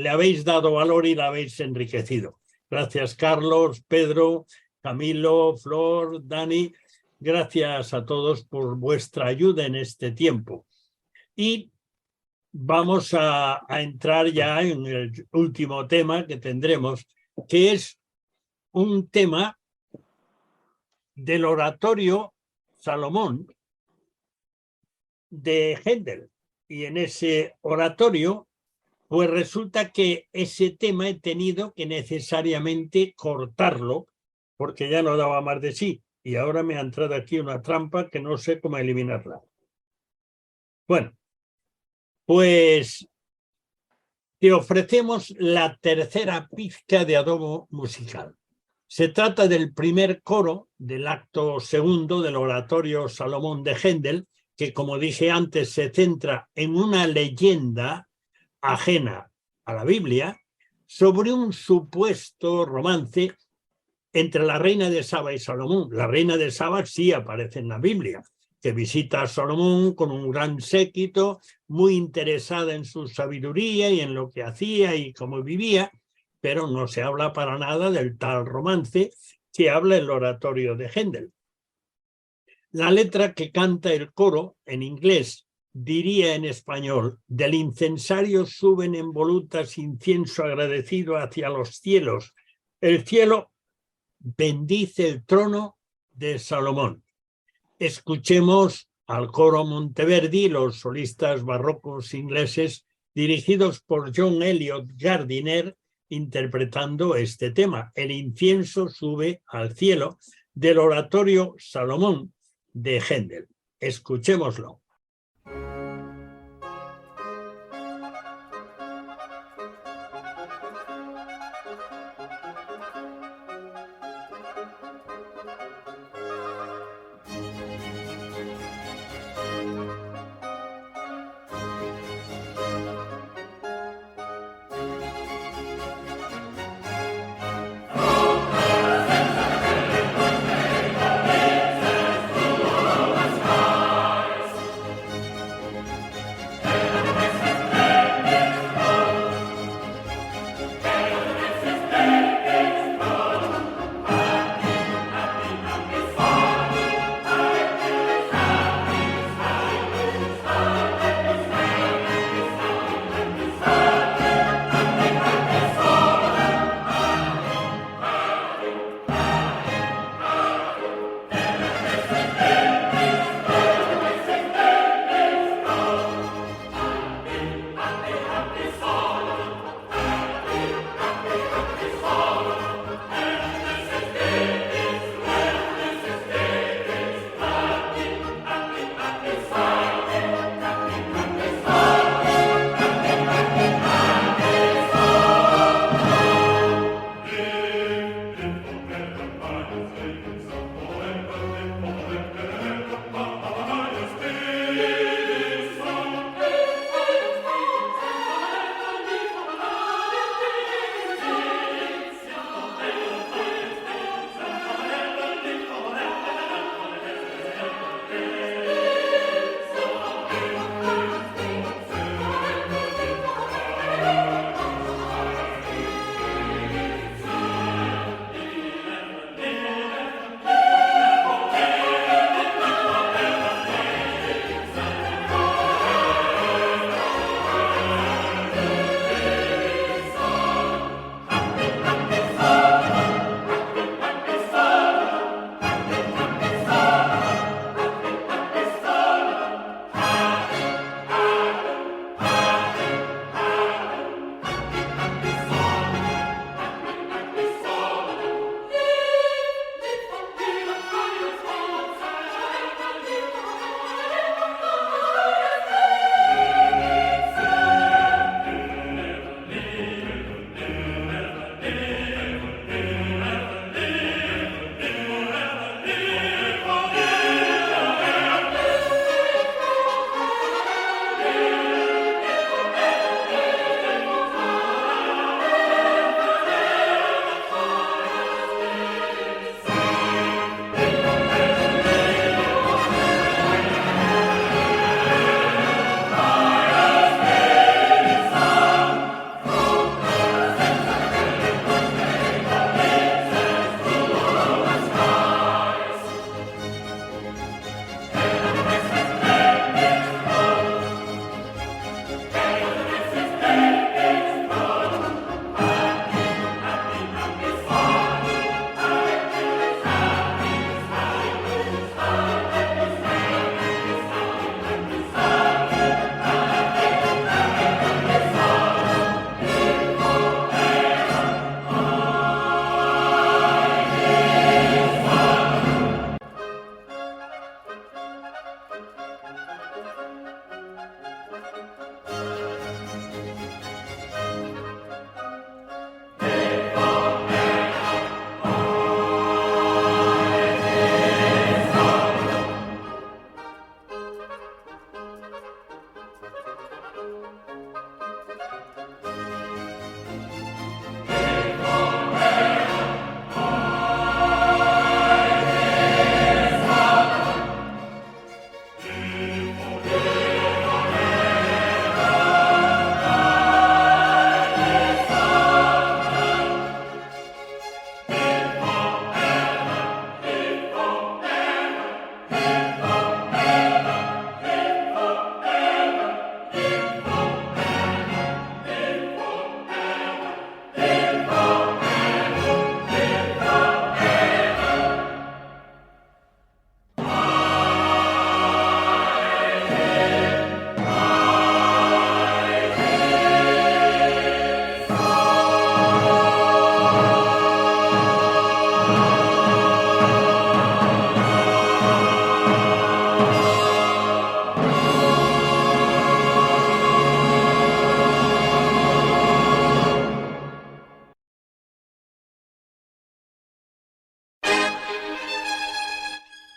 habéis dado valor y la habéis enriquecido. Gracias, Carlos, Pedro, Camilo, Flor, Dani. Gracias a todos por vuestra ayuda en este tiempo. Y vamos a entrar ya en el último tema que tendremos, que es un tema del oratorio Salomón de Händel. Y en ese oratorio, pues resulta que ese tema he tenido que necesariamente cortarlo porque ya no daba más de sí. Y ahora me ha entrado aquí una trampa que no sé cómo eliminarla. Bueno, pues te ofrecemos la tercera pizca de adobo musical. Se trata del primer coro del acto segundo del oratorio Salomón de Händel, que, como dije antes, se centra en una leyenda ajena a la Biblia sobre un supuesto romance entre la reina de Saba y Salomón. La reina de Saba sí aparece en la Biblia, que visita a Salomón con un gran séquito, muy interesada en su sabiduría y en lo que hacía y cómo vivía, pero no se habla para nada del tal romance que habla el oratorio de Händel. La letra que canta el coro en inglés diría en español: del incensario suben en volutas incienso agradecido hacia los cielos. El cielo bendice el trono de Salomón. Escuchemos al coro Monteverdi, los solistas barrocos ingleses, dirigidos por John Eliot Gardiner, interpretando este tema: el incienso sube al cielo, del oratorio Salomón de Händel. Escuchémoslo.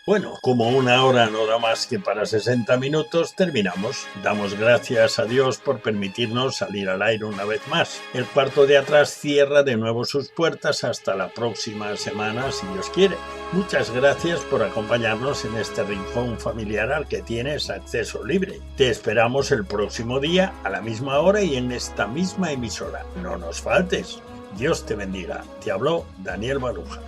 Bueno, como una hora no da más que para 60 minutos, terminamos. Damos gracias a Dios por permitirnos salir al aire una vez más. El cuarto de atrás cierra de nuevo sus puertas hasta la próxima semana, si Dios quiere. Muchas gracias por acompañarnos en este rincón familiar al que tienes acceso libre. Te esperamos el próximo día a la misma hora y en esta misma emisora. No nos faltes. Dios te bendiga. Te habló Daniel Baluja.